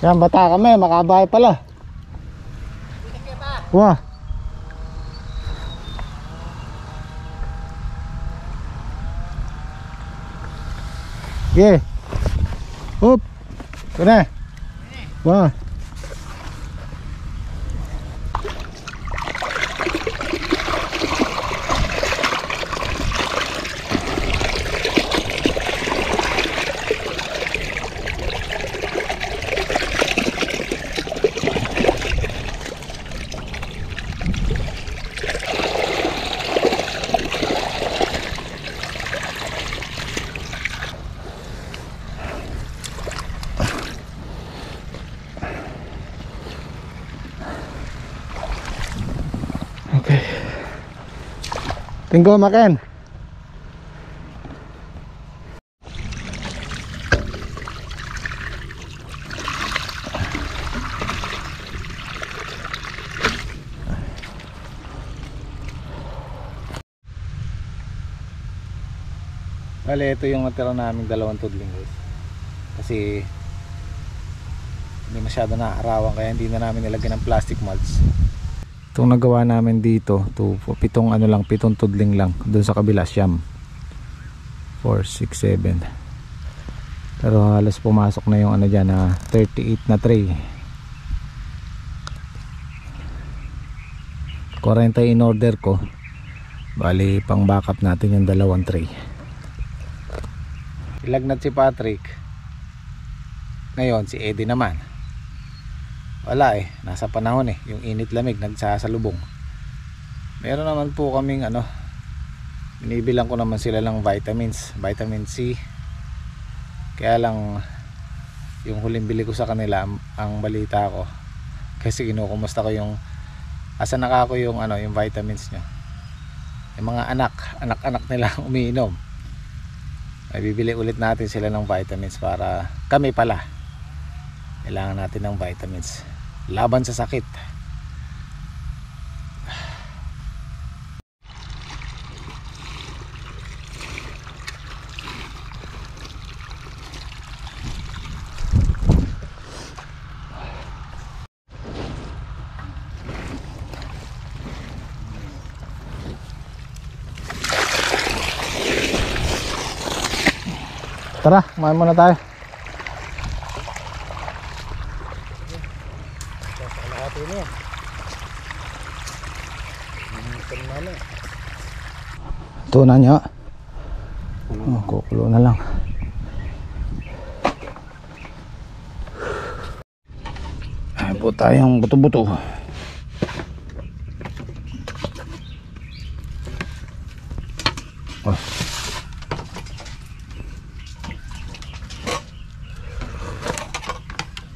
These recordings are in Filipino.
Yan, bata kami, makabahay pala. Wah. Yeah. Up. Kena. Wah. Okay. Tinggo makan. Bale, ito yung natira naming dalawang tudling guys. Kasi hindi masyado naaarawan kaya hindi na namin nilagyan ng plastic mulch. Itong nagawa namin dito, pitong tudling lang. Doon sa kabila siyam. 4, 6, 7. Pero halos pumasok na yung dyan na 38 na tray. 40 in order ko. Bali pang backup natin yung dalawang tray. Ilagnat si Patrick. Ngayon si Eddie naman. Wala nasa panahon yung init lamig nagsasalubong. Meron naman po kaming binibilang ko naman sila ng vitamins, vitamin C. Kaya lang yung huling bili ko sa kanila ang balita ko kasi kinukumusta ko yung asan nakako yung yung vitamins nyo. Yung mga anak nila umiinom. Ay bibili ulit natin sila ng vitamins para kami pala kailangan natin ng vitamins laban sa sakit. Tara, kumain muna tayo. Ito na niya. Kukulo na lang. Ayan po tayong buto-buto.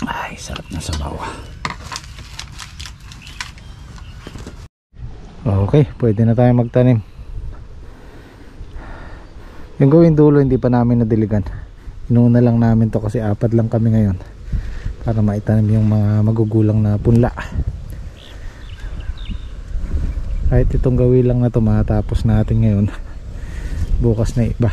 Ay, sarap na sa bawah. Okay, pwede na tayo magtanim. Yung gawin dulo hindi pa namin nadiligan. Inuuna lang namin to kasi 4 lang kami ngayon para maitanim yung mga magugulang na punla. Kahit itong gawin lang na to matapos natin ngayon, bukas na iba.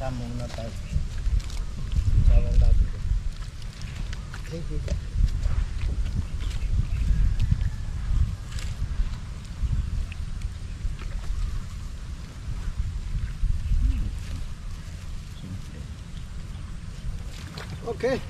Sama muna tayo. Sama natin. Okay.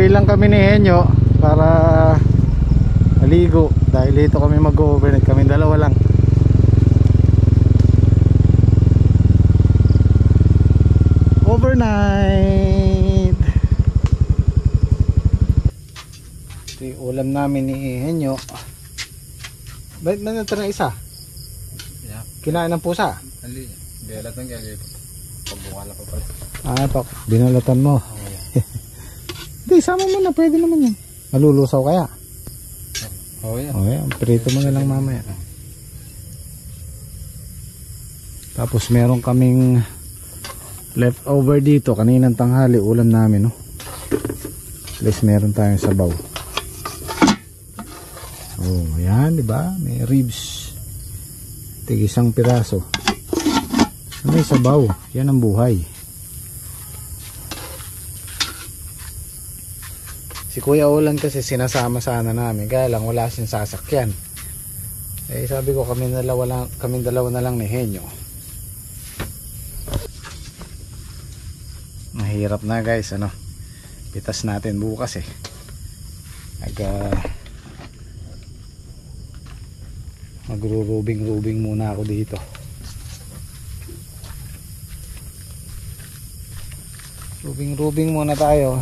Pauwi lang kami ni Henyo para maligo dahil dito kami mag-overnight, kami dalawa lang. Overnight. Ito yung ulam namin ni Henyo. Bakit na natira isa? Yeah. Kinain ng pusa? Ali, binalatan kaya dito. Pagbuwala pa pala. Ah, binalatan mo. Hindi, sama mo na, pwede naman yan. Malulusaw kaya? Oh, yeah. Okay, prito mo na lang mamaya. Tapos meron kaming leftover dito kaninang tanghali, ulam namin, no? At least meron tayong sabaw. Oh, ayan, di ba? May ribs. Tig-isang piraso. May sabaw. Yan ang buhay. Si Kuya Ulan kasi sinasama sana namin, kaya lang wala siyang sasakyan. Eh sabi ko kaming dalawa na lang ni Henyo. Mahirap na guys, ano. Pitas natin bukas eh. Magro-rubing muna ako dito. Rubing muna tayo.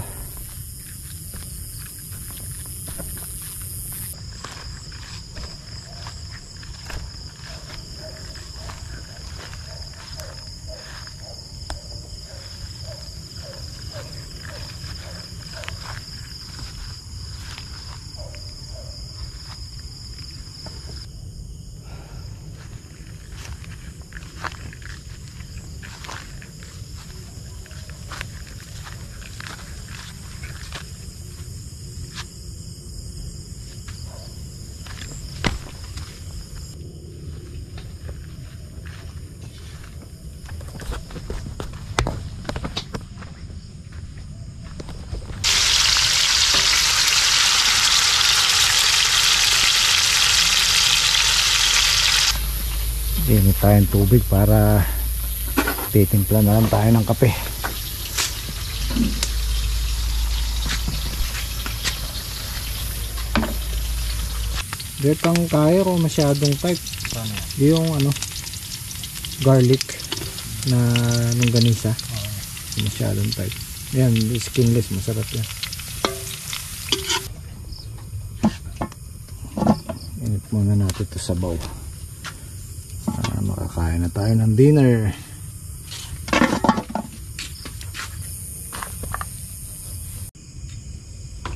Init tayong tubig para titimpla na lang tayo ng kape. Ditang kaya o masyadong tight. Yung ano, garlic na longganisa. Masyadong tight. Yan, skinless, masarap yan. Init muna natin ito sa sabaw. Makakain na tayo ng dinner.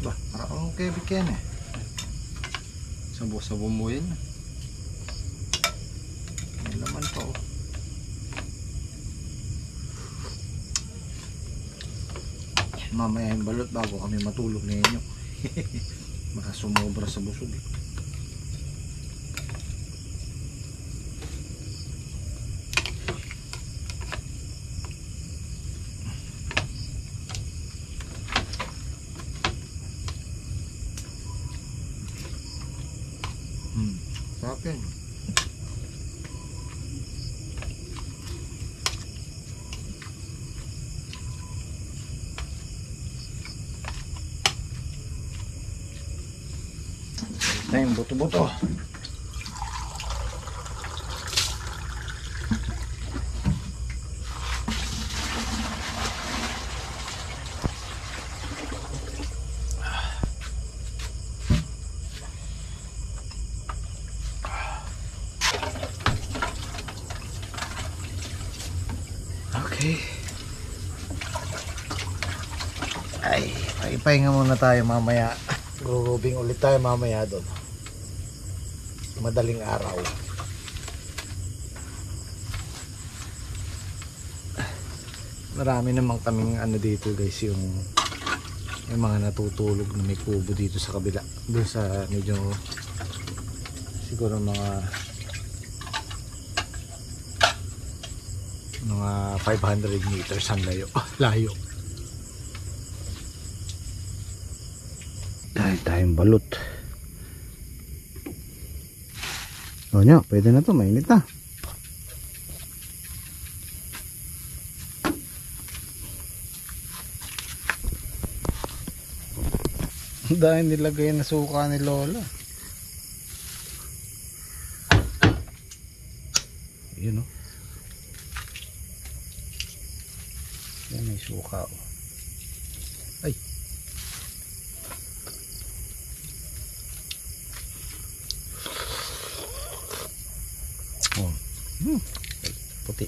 Ba, parang kebik yan eh. Sabo-sabo mo yan. May laman pa oh. Mamaya yung balot bago kami matulog na inyo. Baka sumobra sa busog eh. Sarap yan. Ito yung buto-buto. Okay. Ay, pahinga muna tayo mamaya. Rurubing ulit tayo mamaya doon. Madaling araw. Marami naman kaming ano dito guys, yung mga natutulog na may kubo dito sa kabila. Doon sa medyo siguro mga 500 meters ang layo. Dahil tayong balot. O nyo, pwede na to, mainit na. Dahil nilagay na suka ni Lola. Yun, oh. Yan, may suka, oh. Ay. Oh. Puti.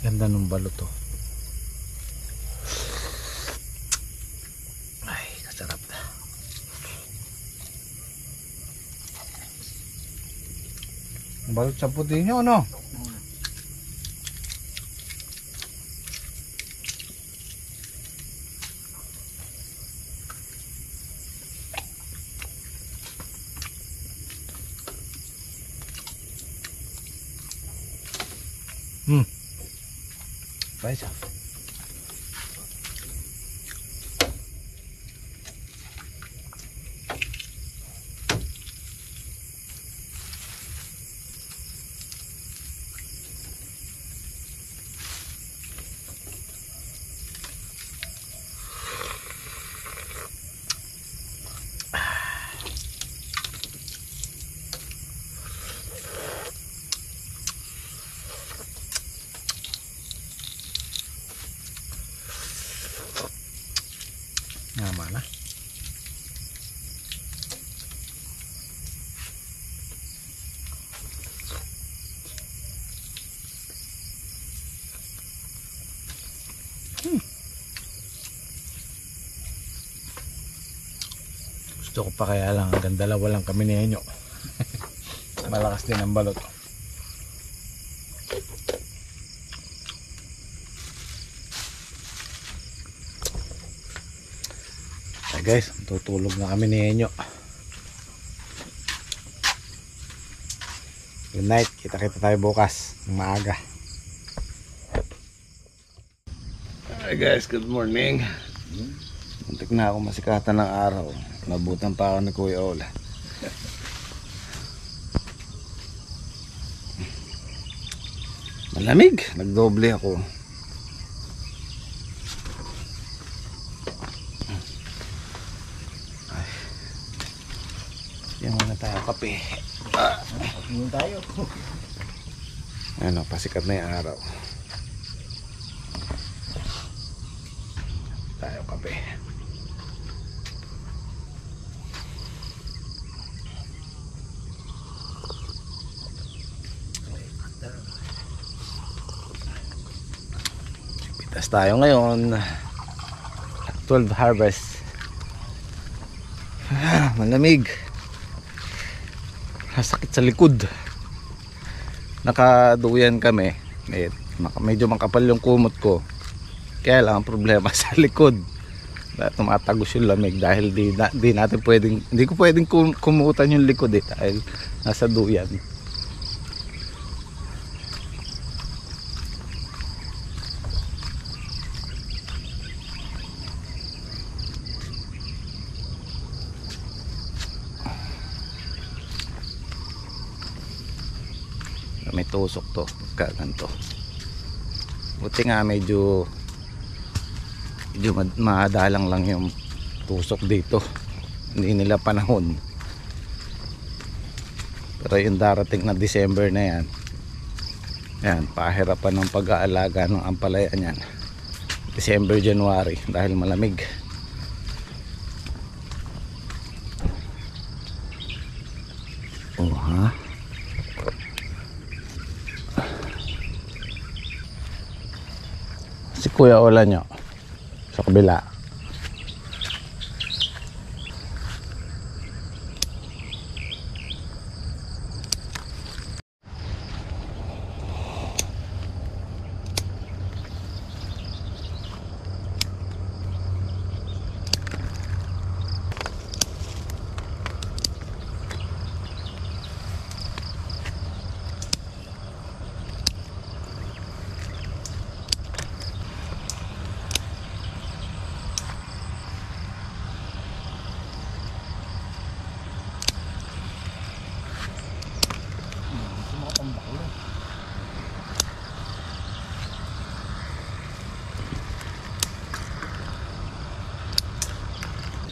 Ganda ng balot, oh. Ay, kasarap na. Balot sa puti nyo, no? Baik. Yang mana? Gusto ko pa kaya lang hanggang dalawa lang kami ninyo. Malakas din ang balot. Guys, tutulog na kami ni Enyo. Good night, kita-kita tayo bukas ng maaga. Hi guys, good morning. Muntik na ako masikatan ng araw. Nabutan pa ako ni Kuya Ola. Malamig, nagdoble ako. Yan muna tayo kape. Kape tayo. Ano, pasikat na yung araw. Tayo kape. Pitas tayo ngayon. 12 harvest. Malamig. Sakit sa likod. Nakaduyan kami. Medyo makapal yung kumot ko. Kaya lang ang problema sa likod. Tumatagos yung lamig dahil hindi ko pwedeng kumutan yung likod dahil nasa duyan. May tusok to ganito. Buti nga medyo madalang lang yung tusok dito, hindi nila panahon. Pero yung darating na December na yan, pahirapan ng pag-aalaga ng ampalaya niyan. December, January dahil malamig. Oh ha. Si Kuya Ola nyo sa kabila.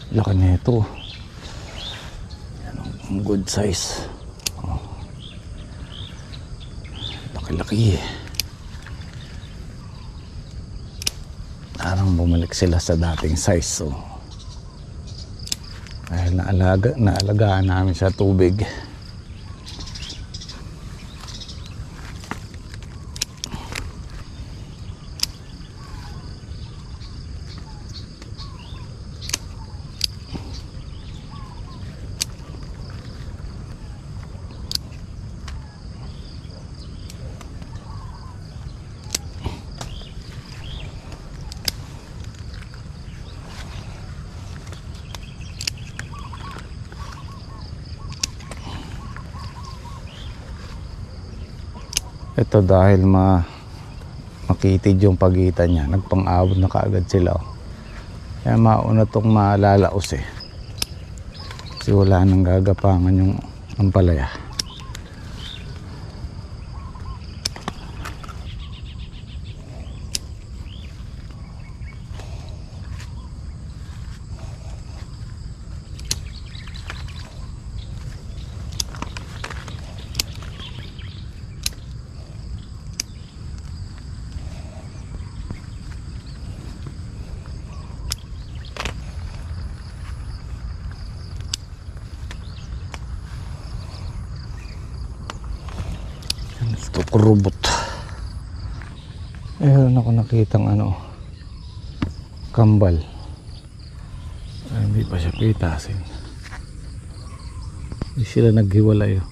Laki nito. Yan, good size. Oh. Laki-laki. Parang bumalik sila sa dating size. So, dahil naalagaan namin sa tubig. Ito dahil makitid yung pagitan niya, nagpang-abot na kaagad sila. Oh. Kaya mauna itong malalaos eh. Kasi wala nang gagapangan yung ampalaya. Ito kurubot. Ayun ako nakitang kambal. Ay, hindi pa siya pitasin. Hindi sila naghiwalay.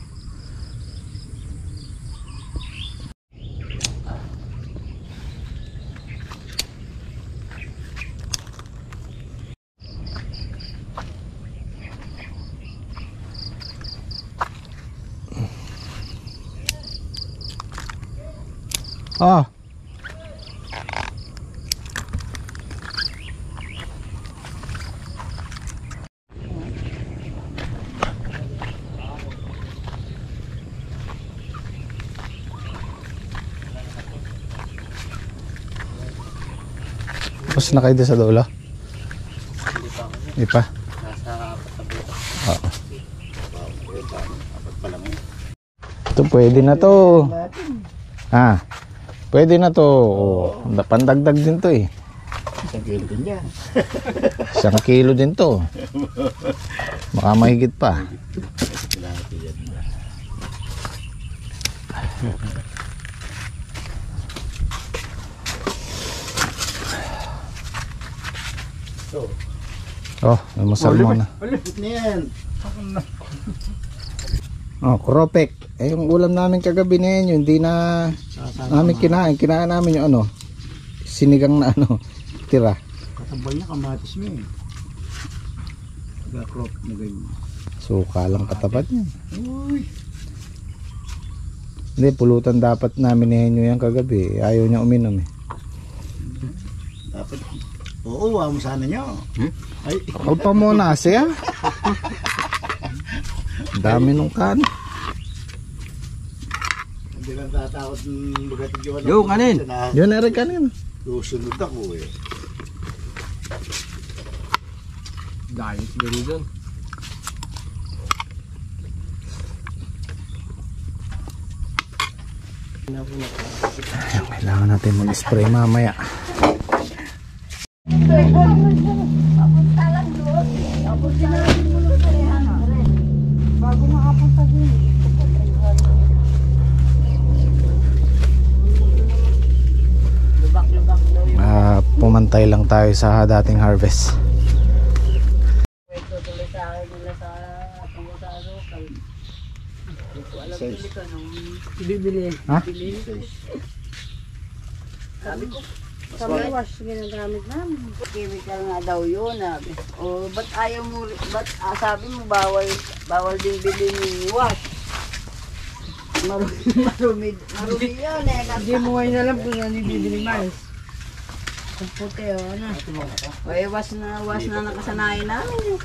Ah. Tapos na kayo sa dulo? Hindi pa. Oo. Ito pwede na to. Ah. Pwede na to. Oh, pandagdag din to eh. 1 kilo din yan. 1 kilo din to. Baka mahigit pa. Oh, may masalmon na. Malipit na yan. Oh, kropek. Eh, yung ulam namin kagabi na yan, hindi na namin kinain. Kinain namin yung sinigang na tira. Katabal na kamatis mo eh. Pagka-crop na ganyan. Suka lang katapat yan. Uy. Hindi, pulutan dapat namin ni Henyo yan kagabi. Ayaw niya uminom eh. Dapat. Oo, mo sana nyo. Ay. Huwag pa muna siya. Dami nung kan. Hindi lang tatakot ng bagatid yung Yung kanin. Yun na rin kanin. Susunod ako eh. Diet gari doon. Kailangan natin mag-spray mamaya. Bago makapunta din. Pumantay lang tayo sa dating harvest. Tuloy sa akin nila sa tungo sa local. Hindi ko alam pili ko nung bibili. Ha? Sabi ko, sa wash ginagamit namin. Chemical nga daw yun. O ba't ayaw mo, sabi mo bawal din bilhin yung wash. Marumi yun eh. Hindi mo ngayon alam kung ano yung bibili mais. Ang puti o ano. O eh, wash na nakasanayan namin.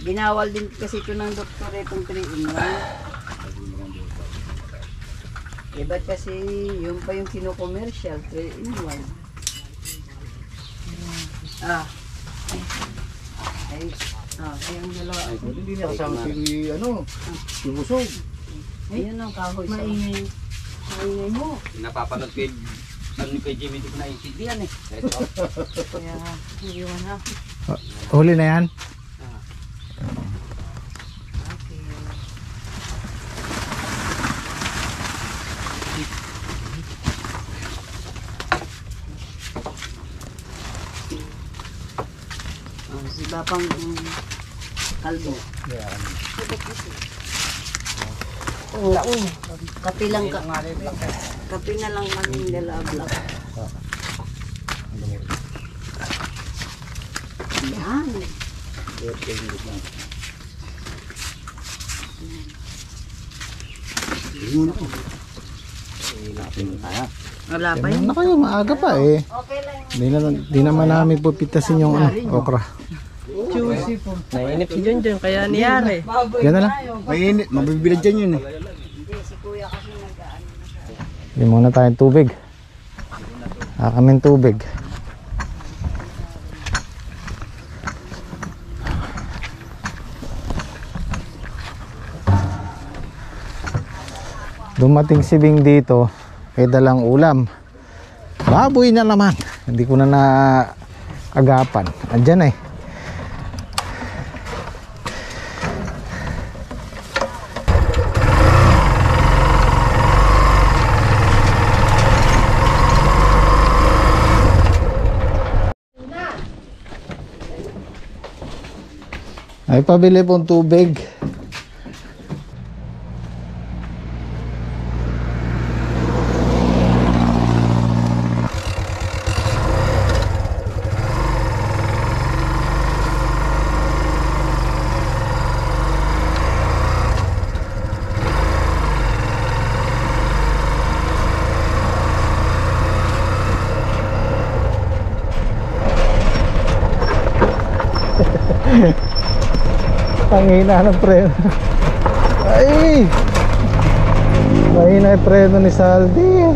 Binawal din kasi ito ng doktor itong 3-in-1. Eh ba't kasi yun pa yung kino-commercial 3-in-1. Ah. Ay, ang dalawa. Hindi niya kasama si ano, si Busog. Ayun ang kahoy sa... Maingay. Maingay mo. Napapanood kay Jimmy, di ko naiintindihan eh. Kaya, hindi mo na. Huli na yan? Okay. Si Bapang kalbo. Oo. Kapi lang ka. Kapi na lang kaming dalablak. Yan. Wala pa yun. Ano kayo, maaga pa eh. Okay lang. Di naman namin pupitasin yung okra. Nainip si Junjun, kaya niyari. Yan na lang. Mainit, mabibilad dyan yun eh. Hindi, si kuya kasi nag-ano na siya. Hindi muna tayong tubig. Kaming tubig. Dumating si Bing dito, may dalang ulam. Baboy na naman. Hindi ko na naagapan. Andyan eh. Ay, pabili pong tubig. Pangina ng preno. Ay! Mahina yung preno ni Saldi.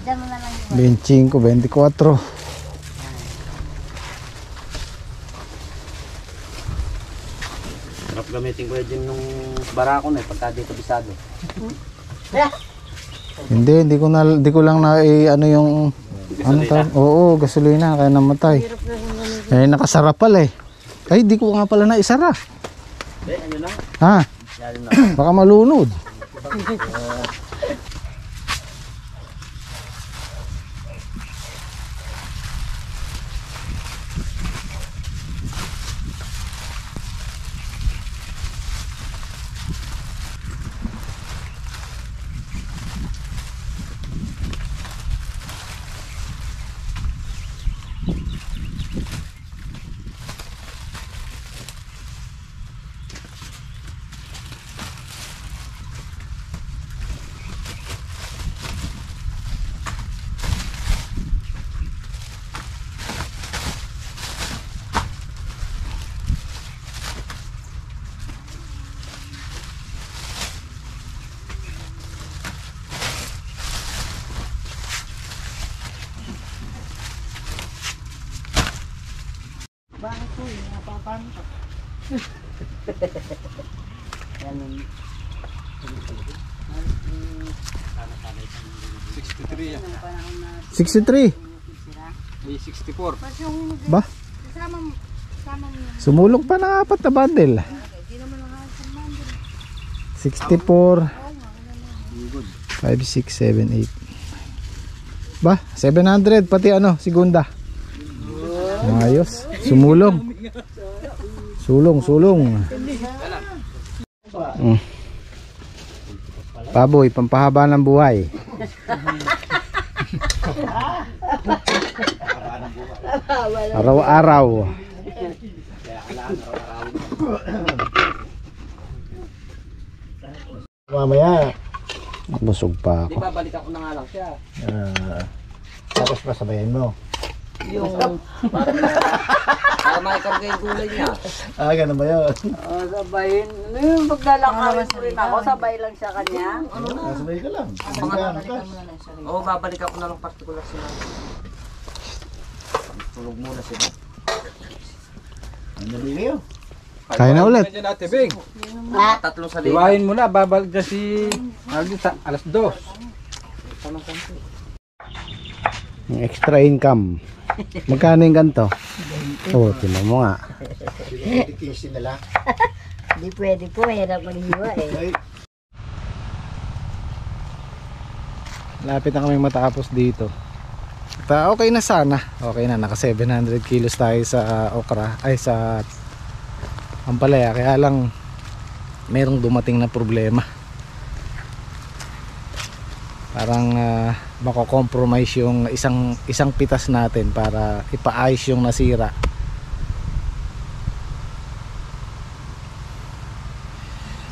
Diyan mo na lang yung 25, 24. Sarap gamitin ko din nung barako na pagka dito bisado. Hindi ko lang na ano yung ano tawag? Oo, gasolina kaya namatay. Eh nakasara pala eh. Ay, di ko nga pala na isara. Ano lang? Ha? Baka malunod. bakit po yun? Napapantok. Yan yung... 63 yan. 63. May 64. Mas yung... Ba? Kasama mo yung... Sumulong pa ng 4 na bundle. Hindi naman ang halos ng mandol. 64. 5, 6, 7, 8. Ba? 700 pati ano, segunda. Ayos. Sumulong. Sulong. Baboy, pampahaba ng buhay. Araw-araw. Mamaya, Busog pa Di ako. ba, balikan ko na nga lang siya. tapos pasabayan mo. Yung, para maikarga yung gulay niya. Ganun ba yun? Sabayin. Ano yung paglalakarin mo rin ako, sabay lang sa kanya. Sabay ka lang. Oo, babalikan ko na lang particular sila. Tulog muna sila. Ang dali kayo. Kain na ulit. Tatlong salita. Iwahin mo na, babalik na si Alvin sa alas 2. Yung extra income. Magkano yung ganito? Oo, tinan mo nga. Tikisin nila. Hindi pwede po, hirap maghiwa eh. Lapit na kami matapos dito. At, okay na sana. Okay na, naka 700 kilos tayo sa okra. Ay, sa ampalaya. Kaya lang, merong dumating na problema. Parang mako-compromise yung isang pitas natin para ipaayos yung nasira.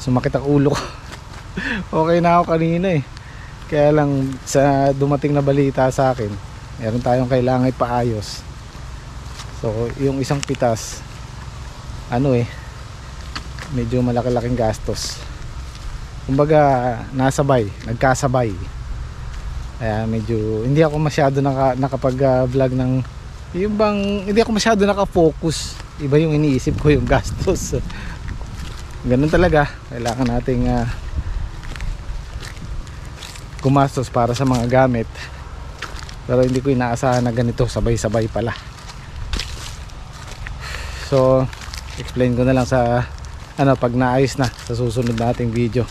Sumakit ang ulo ko. Okay na ako kanina eh. Kaya lang sa dumating na balita sa akin, meron tayong kailangan ipaayos. So yung isang pitas, medyo malaki-laking gastos. Kumbaga nasabay, nagkasabay. Kaya medyo hindi ako masyado nakapag-vlog ng yung bang hindi ako masyado naka-focus. Iba yung iniisip ko yung gastos. Ganun talaga. Kailangan nating gumastos para sa mga gamit. Pero hindi ko inaasahan na ganito sabay-sabay pala. So explain ko na lang sa pag naayos na sa susunod nating video.